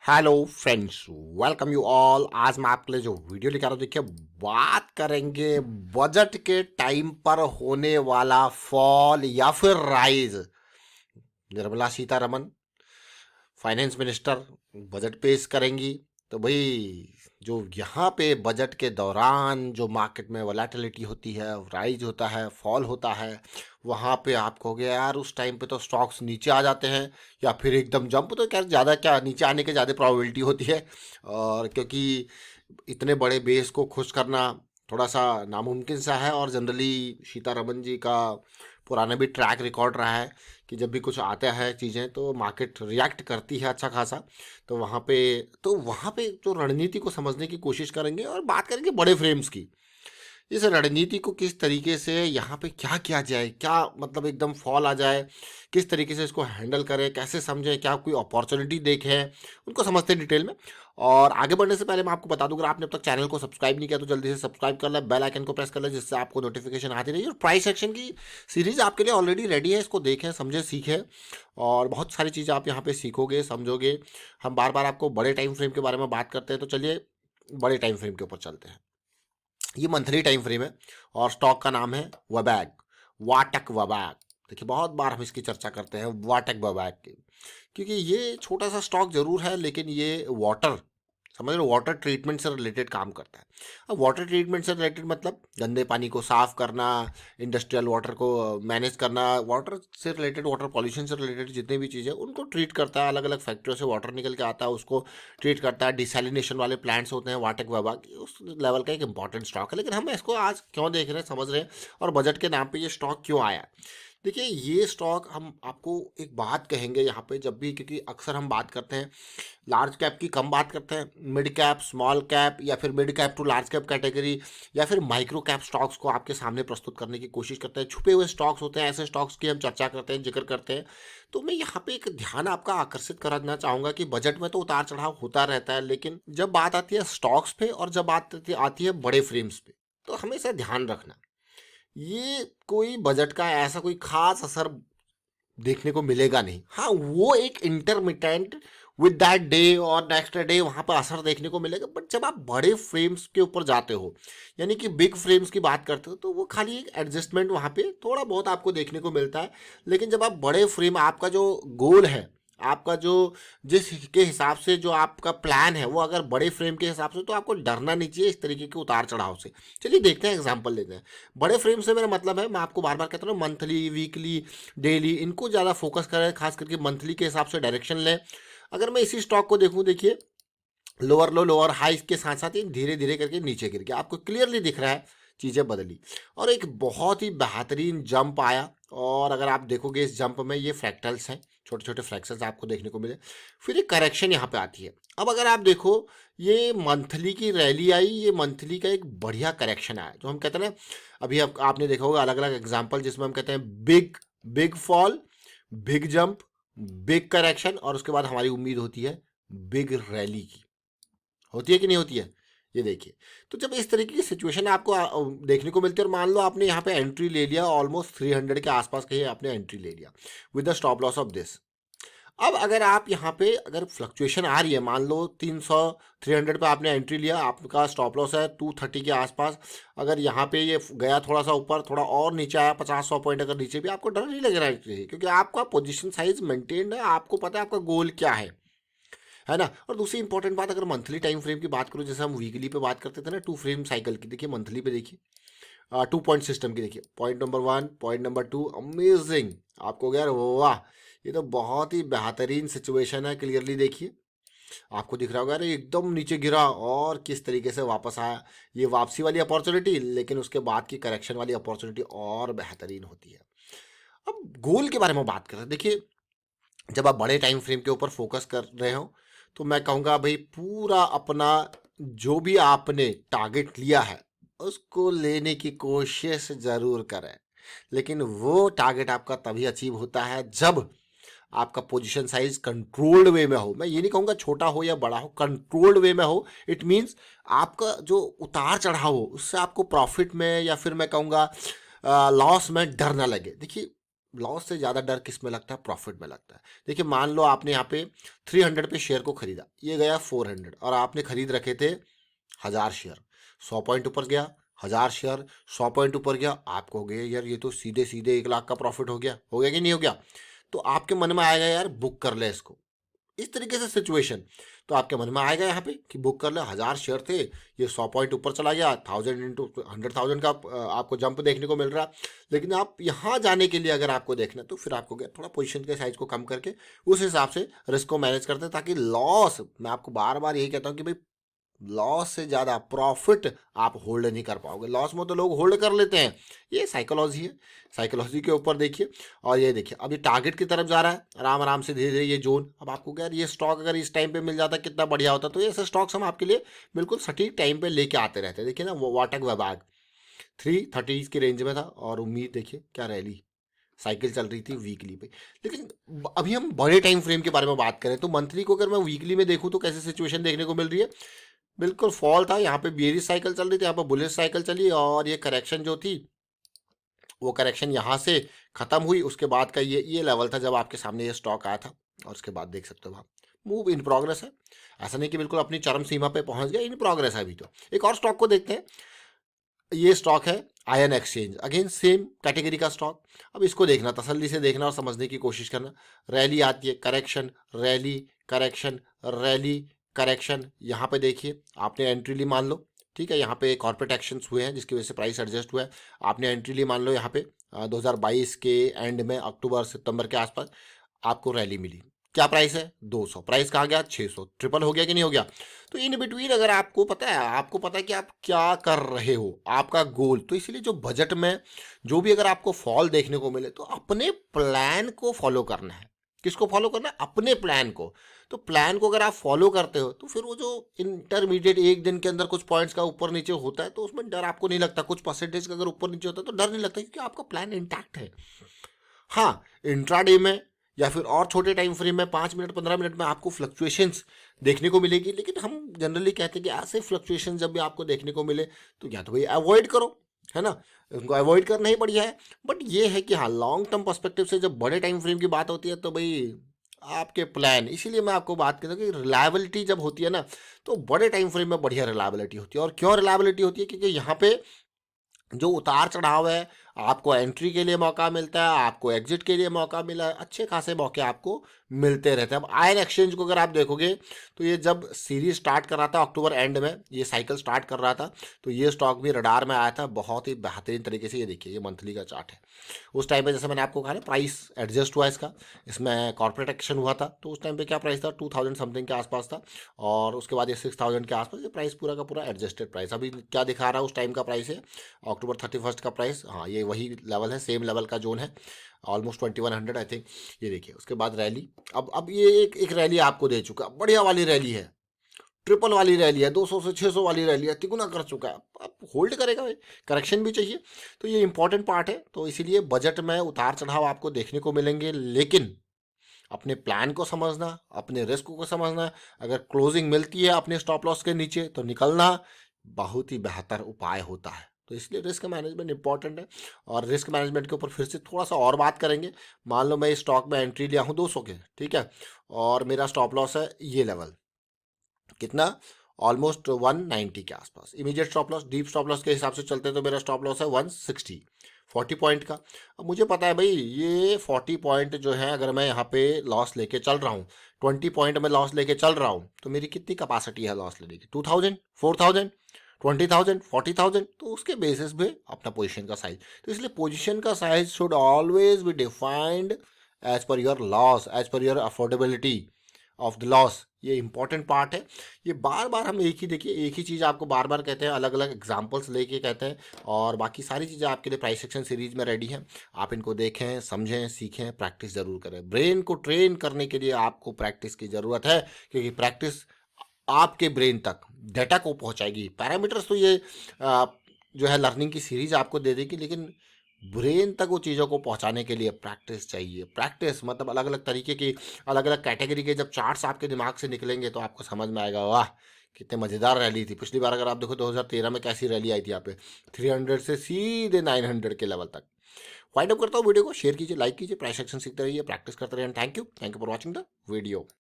Hello friends, welcome you all. आज मैं आपके लिए जो वीडियो लेकर आ रहा हूँ, देखिए बात करेंगे बजट के टाइम पर होने वाला फॉल या फिर rise. Nirmala Sitharaman finance minister budget पेश करेंगी। तो भाई जो यहाँ पे बजट के दौरान जो मार्केट में वोलेटिलिटी होती है, राइज होता है, फॉल होता है, वहाँ पे आप कहोगे यार उस टाइम पे तो स्टॉक्स नीचे आ जाते हैं या फिर एकदम जंप। तो क्या ज़्यादा, क्या नीचे आने की ज़्यादा प्रोबेबिलिटी होती है। और क्योंकि इतने बड़े बेस को खुश करना थोड़ा सा नामुमकिन सा है, और जनरली सीतारमन जी का पुराना भी ट्रैक रिकॉर्ड रहा है कि जब भी कुछ आता है चीज़ें तो मार्केट रिएक्ट करती है अच्छा खासा। तो वहाँ पे जो रणनीति को समझने की कोशिश करेंगे और बात करेंगे बड़े फ्रेम्स की। इस रणनीति को किस तरीके से यहाँ पे क्या किया जाए, क्या मतलब एकदम फॉल आ जाए, किस तरीके से इसको हैंडल करें, कैसे समझें, क्या कोई अपॉर्चुनिटी देखें, उनको समझते हैं डिटेल में। और आगे बढ़ने से पहले मैं आपको बता दूं, अगर आपने अब तक चैनल को सब्सक्राइब नहीं किया तो जल्दी से सब्सक्राइब कर लें, बेल आइकन को प्रेस कर लें, जिससे आपको नोटिफिकेशन आती रहेगी। और प्राइस एक्शन की सीरीज आपके लिए ऑलरेडी रेडी है, इसको देखें, समझें, सीखें और बहुत सारी चीज़ें आप यहाँ पे सीखोगे, समझोगे। हम बार बार आपको बड़े टाइम फ्रेम के बारे में बात करते हैं, तो चलिए बड़े टाइम फ्रेम के ऊपर चलते हैं। ये मंथली टाइम फ्रेम है और स्टॉक का नाम है वबैग, वाटक वबैग। देखिए बहुत बार हम इसकी चर्चा करते हैं वाटक वबैग की, क्योंकि ये छोटा सा स्टॉक जरूर है लेकिन ये वाटर, समझ लो, वाटर ट्रीटमेंट से रिलेटेड काम करता है। अब वाटर ट्रीटमेंट से रिलेटेड मतलब गंदे पानी को साफ करना, इंडस्ट्रियल वाटर को मैनेज करना, वाटर से रिलेटेड, वाटर पॉल्यूशन से रिलेटेड जितनी भी चीज़ें उनको ट्रीट करता है। अलग अलग फैक्ट्रियों से वाटर निकल के आता है, उसको ट्रीट करता है। डिसैलिनेशन वाले प्लांट्स होते हैं वाटक विभाग, उस लेवल का एक इंपॉर्टेंट स्टॉक है। लेकिन हम इसको आज क्यों देख रहे हैं, समझ रहे हैं, और बजट के नाम पे ये स्टॉक क्यों आया। देखिए ये स्टॉक हम आपको एक बात कहेंगे यहाँ पे जब भी, क्योंकि अक्सर हम बात करते हैं लार्ज कैप की, कम बात करते हैं मिड कैप, स्मॉल कैप, या फिर mid cap to large cap category, या फिर माइक्रो कैप स्टॉक्स को आपके सामने प्रस्तुत करने की कोशिश करते हैं। छुपे हुए स्टॉक्स होते हैं, ऐसे स्टॉक्स की हम चर्चा करते हैं, जिक्र करते हैं। तो मैं यहाँ पे एक ध्यान आपका आकर्षित कराना चाहूँगा कि बजट में तो उतार चढ़ाव होता रहता है, लेकिन जब बात आती है स्टॉक्स पे और जब बात आती है बड़े फ्रेम्स पे, तो हमेशा ध्यान रखना ये कोई बजट का ऐसा कोई खास असर देखने को मिलेगा नहीं। हाँ, वो एक इंटरमिटेंट विद दैट डे और नेक्स्ट डे वहाँ पर असर देखने को मिलेगा। बट जब आप बड़े फ्रेम्स के ऊपर जाते हो, यानी कि बिग फ्रेम्स की बात करते हो, तो वो खाली एक एडजस्टमेंट वहाँ पे थोड़ा बहुत आपको देखने को मिलता है। लेकिन जब आप बड़े फ्रेम, आपका जो गोल है, आपका जो जिस के हिसाब से जो आपका प्लान है वो अगर बड़े फ्रेम के हिसाब से, तो आपको डरना नहीं चाहिए इस तरीके के उतार चढ़ाव से। चलिए देखते हैं, एग्जांपल लेते हैं। बड़े फ्रेम से मेरा मतलब है, मैं आपको बार बार कहता हूँ, मंथली, वीकली, डेली, इनको ज़्यादा फोकस करें, खास करके मंथली के हिसाब से डायरेक्शन लें। अगर मैं इसी स्टॉक को देखूँ, देखिए लोअर लो, लोअर हाई के साथ साथ ही धीरे धीरे करके नीचे गिर गया, आपको क्लियरली दिख रहा है चीज़ें बदली, और एक बहुत ही बेहतरीन जंप आया। और अगर आप देखोगे इस जंप में ये फ्रैक्टल्स हैं, छोटे छोटे फ्रैक्शंस आपको देखने को मिले। फिर एक करेक्शन यहाँ पे आती है। अब अगर आप देखो, ये मंथली की रैली आई, ये मंथली का एक बढ़िया करेक्शन आया, जो हम कहते हैं ना, अभी आपने देखा होगा अलग अलग एग्जाम्पल जिसमें हम कहते हैं big big fall, big jump, big correction, और उसके बाद हमारी उम्मीद होती है बिग रैली की। होती है कि नहीं होती है, ये देखिए। तो जब इस तरीके की सिचुएशन आपको देखने को मिलती है, और मान लो आपने यहाँ पे एंट्री ले लिया, ऑलमोस्ट 300 के आसपास कहीं आपने एंट्री ले लिया with the stop loss of this. अब अगर आप यहाँ पे अगर फ्लक्चुएशन आ रही है, मान लो 300, 300 पे आपने एंट्री लिया, आपका स्टॉप लॉस है 230 के आसपास, अगर यहाँ पे ये गया थोड़ा सा ऊपर, थोड़ा और नीचे आया 50-100 पॉइंट अगर नीचे भी, आपको डर नहीं लग रहा है, क्योंकि आपका पोजीशन साइज मेंटेन्ड है, आपको पता है आपका गोल क्या है ना। और दूसरी इंपॉर्टेंट बात, अगर मंथली टाइम फ्रेम की बात करूँ, जैसे हम वीकली पे बात करते थे ना, टू फ्रेम साइकिल की, देखिए मंथली पे देखिए, 2 पॉइंट सिस्टम की देखिए, point number 1, point number 2, amazing. आपको यार वाह, ये तो बहुत ही बेहतरीन सिचुएशन है। क्लियरली देखिए, आपको दिख रहा होगा, अरे एकदम नीचे गिरा और किस तरीके से वापस आया। ये वापसी वाली अपॉर्चुनिटी, लेकिन उसके बाद की करेक्शन वाली अपॉर्चुनिटी और बेहतरीन होती है। अब गोल के बारे में बात करें, देखिए जब आप बड़े टाइम फ्रेम के ऊपर फोकस कर रहे हो, तो मैं कहूँगा भाई पूरा अपना जो भी आपने टारगेट लिया है उसको लेने की कोशिश ज़रूर करें। लेकिन वो टारगेट आपका तभी अचीव होता है जब आपका पोजीशन साइज कंट्रोल्ड वे में हो। मैं ये नहीं कहूँगा छोटा हो या बड़ा हो, कंट्रोल्ड वे में हो। इट मीन्स आपका जो उतार चढ़ाव हो उससे आपको प्रॉफिट में या फिर मैं कहूँगा लॉस में डर ना लगे। देखिए लॉस से ज़्यादा डर किस में लगता है? प्रॉफिट में लगता है। देखिए मान लो आपने यहाँ पे 300 पे शेयर को खरीदा, ये गया 400 और आपने खरीद रखे थे 1000 शेयर। 100 पॉइंट ऊपर गया 1000 शेयर, 100 पॉइंट ऊपर गया, आपको हो गया यार ये तो सीधे सीधे 1 लाख का प्रॉफिट हो गया कि नहीं हो गया? तो आपके मन में आएगा यार बुक कर ले इसको, इस तरीके से सिचुएशन। तो आपके मन में आएगा यहाँ पे कि बुक कर ले, 1000 शेयर थे, ये 100 पॉइंट ऊपर चला गया, 1000 इंटू 100,000 का आपको जंप देखने को मिल रहा। लेकिन आप यहाँ जाने के लिए अगर आपको देखना है, तो फिर आपको क्या थोड़ा पोजीशन के साइज को कम करके उस हिसाब से रिस्क को मैनेज करते हैं, ताकि लॉस, मैं आपको बार बार यही कहता हूँ कि भाई लॉस से ज़्यादा प्रॉफिट आप होल्ड नहीं कर पाओगे। लॉस में तो लोग होल्ड कर लेते हैं, ये साइकोलॉजी है, साइकोलॉजी के ऊपर देखिए। और ये देखिए अब ये टारगेट की तरफ जा रहा है आराम आराम से धीरे धीरे, ये जोन। अब आपको क्या यार ये स्टॉक अगर इस टाइम पे मिल जाता कितना बढ़िया होता। तो ये ऐसे स्टॉक्स हम आपके लिए बिल्कुल सटीक टाइम पे लेके आते रहते हैं। देखिए ना वो वाटक विभाग 330 की रेंज में था और उम्मीद देखिए क्या रैली, साइकिल चल रही थी वीकली पे। लेकिन अभी हम बड़े टाइम फ्रेम के बारे में बात करें तो मंथली को अगर मैं वीकली में देखूं तो कैसी सिचुएशन देखने को मिल रही है? बिल्कुल फॉल था, यहाँ पे बेरिश साइकिल चल रही थी, यहाँ पे बुलिश साइकिल चली और ये करेक्शन जो थी वो करेक्शन यहाँ से खत्म हुई। उसके बाद का ये लेवल था जब आपके सामने ये स्टॉक आया था और उसके बाद देख सकते हो आप मूव इन प्रोग्रेस है। ऐसा नहीं कि बिल्कुल अपनी चरम सीमा पे पहुंच गया, इन प्रोग्रेस है अभी। तो एक और स्टॉक को देखते हैं, ये स्टॉक है ion exchange, again same category का स्टॉक। अब इसको देखना, तसल्ली से देखना और समझने की कोशिश करना। रैली आती है, correction, rally, correction, rally, correction. यहाँ पे देखिए आपने एंट्री ली मान लो, ठीक है, यहाँ पे कॉर्पोरेट एक्शंस हुए हैं जिसकी वजह से प्राइस एडजस्ट हुआ है। आपने एंट्री ली मान लो यहाँ पे 2022 के एंड में, अक्टूबर सितंबर के आसपास आपको रैली मिली। क्या प्राइस है? 200। प्राइस कहाँ गया? 600। ट्रिपल हो गया कि नहीं हो गया? तो इन बिटवीन अगर आपको पता है, आपको पता है कि आप क्या कर रहे हो, आपका गोल, तो इसीलिए जो बजट में जो भी अगर आपको फॉल देखने को मिले तो अपने प्लान को फॉलो करना है। किसको फॉलो करना है? अपने प्लान को। तो प्लान को अगर आप फॉलो करते हो तो फिर वो जो इंटरमीडिएट एक दिन के अंदर कुछ पॉइंट्स का ऊपर नीचे होता है तो उसमें डर आपको नहीं लगता। कुछ परसेंटेज का अगर ऊपर नीचे होता है तो डर नहीं लगता, क्योंकि आपका प्लान इंटैक्ट है। हाँ, इंट्राडे में या फिर और छोटे टाइम फ्रेम में 5 मिनट 15 मिनट में आपको फ्लक्चुएशंस देखने को मिलेगी। लेकिन हम जनरली कहते हैं कि ऐसे फ्लक्चुएशन जब भी आपको देखने को मिले तो या तो भाई अवॉइड करो, है ना, उनको अवॉइड करना ही बढ़िया है। बट ये है कि हाँ, लॉन्ग टर्म पर्सपेक्टिव से जब बड़े टाइम फ्रेम की बात होती है तो भाई आपके प्लान, इसीलिए मैं आपको बात करता हूँ कि रिलायबिलिटी जब होती है ना तो बड़े टाइम फ्रेम में बढ़िया रिलायबिलिटी होती है। और क्यों रिलायबिलिटी होती है? क्योंकि यहाँ पे जो उतार चढ़ाव है, आपको एंट्री के लिए मौका मिलता है, आपको एग्जिट के लिए मौका मिला है, अच्छे खासे मौके आपको मिलते रहते हैं। अब आयन एक्सचेंज को अगर आप देखोगे तो ये जब सीरीज स्टार्ट कर रहा था अक्टूबर एंड में, ये साइकिल स्टार्ट कर रहा था, तो ये स्टॉक भी रडार में आया था बहुत ही बेहतरीन तरीके से। ये देखिए ये मंथली का चार्ट है। उस टाइम पे जैसे मैंने आपको कहा ना प्राइस एडजस्ट हुआ इसका, इसमें कॉर्पोरेट एक्शन हुआ था, तो उस टाइम पे क्या प्राइस था? 2000 समथिंग के आसपास था। और उसके बाद ये 6000 के आसपास, ये प्राइस पूरा का पूरा एडजस्टेड प्राइस। अभी क्या दिखा रहा है उस टाइम का प्राइस है अक्टूबर 31 का प्राइस, हाँ ये वही लेवल है, सेम लेवल का जोन है, ऑलमोस्ट 2100 आई थिंक। ये देखिए उसके बाद रैली, अब ये एक रैली आपको दे चुका, बढ़िया वाली रैली है, ट्रिपल वाली रैली है, 200 से 600 वाली रैली है, तिगुना कर चुका है। अब होल्ड करेगा भाई, करेक्शन भी चाहिए। तो ये इंपॉर्टेंट पार्ट है। तो इसीलिए बजट में उतार चढ़ाव आपको देखने को मिलेंगे, लेकिन अपने प्लान को समझना, अपने रिस्क को समझना, अगर क्लोजिंग मिलती है अपने स्टॉप लॉस के नीचे तो निकलना बहुत ही बेहतर उपाय होता है। तो इसलिए रिस्क मैनेजमेंट इंपॉर्टेंट है। और रिस्क मैनेजमेंट के ऊपर फिर से थोड़ा सा और बात करेंगे। मान लो मैं इस स्टॉक में एंट्री लिया हूँ 200 के, ठीक है, और मेरा स्टॉप लॉस है ये लेवल, कितना? ऑलमोस्ट 190 के आसपास। Immediate stop loss, deep stop loss के हिसाब से चलते हैं तो मेरा स्टॉप लॉस है 160, 40 पॉइंट का। अब मुझे पता है भाई ये 40 पॉइंट जो है, अगर मैं यहाँ पे लॉस लेके चल रहा हूँ, 20 पॉइंट में लॉस लेके चल रहा हूँ, तो मेरी कितनी कैपेसिटी है लॉस लेने की? 2000, 4000, 20,000, 40,000। तो उसके बेसिस पे अपना पोजीशन का साइज, तो इसलिए पोजीशन का size should always be defined as per your loss, as per your affordability of the loss. ये इंपॉर्टेंट पार्ट है। ये बार बार हम एक ही, देखिए एक ही चीज़ आपको बार बार कहते हैं, अलग अलग एग्जांपल्स लेके कहते हैं, और बाकी सारी चीज़ें आपके लिए प्राइस सेक्शन सीरीज में रेडी हैं। आप इनको देखें, समझें, सीखें, प्रैक्टिस जरूर करें। ब्रेन को ट्रेन करने के लिए आपको प्रैक्टिस की ज़रूरत है, क्योंकि प्रैक्टिस आपके ब्रेन तक डेटा को पहुंचाएगी। पैरामीटर्स तो ये जो है लर्निंग की सीरीज आपको दे देगी, लेकिन ब्रेन तक वो चीज़ों को पहुंचाने के लिए प्रैक्टिस चाहिए। प्रैक्टिस मतलब अलग अलग तरीके की, अलग अलग कैटेगरी के जब चार्ट्स आपके दिमाग से निकलेंगे तो आपको समझ में आएगा, वाह कितने मज़ेदार रैली थी। पिछली बार अगर आप देखो 2013 में कैसी रैली आई थी यहाँ पे, 300 से सीधे 900 के लेवल तक। वाइंड अप करता हूँ वीडियो को, शेयर कीजिए, लाइक कीजिए, प्राइस एक्शन सीखते रहिए, प्रैक्टिस करते रहिए, and thank you for watching the video.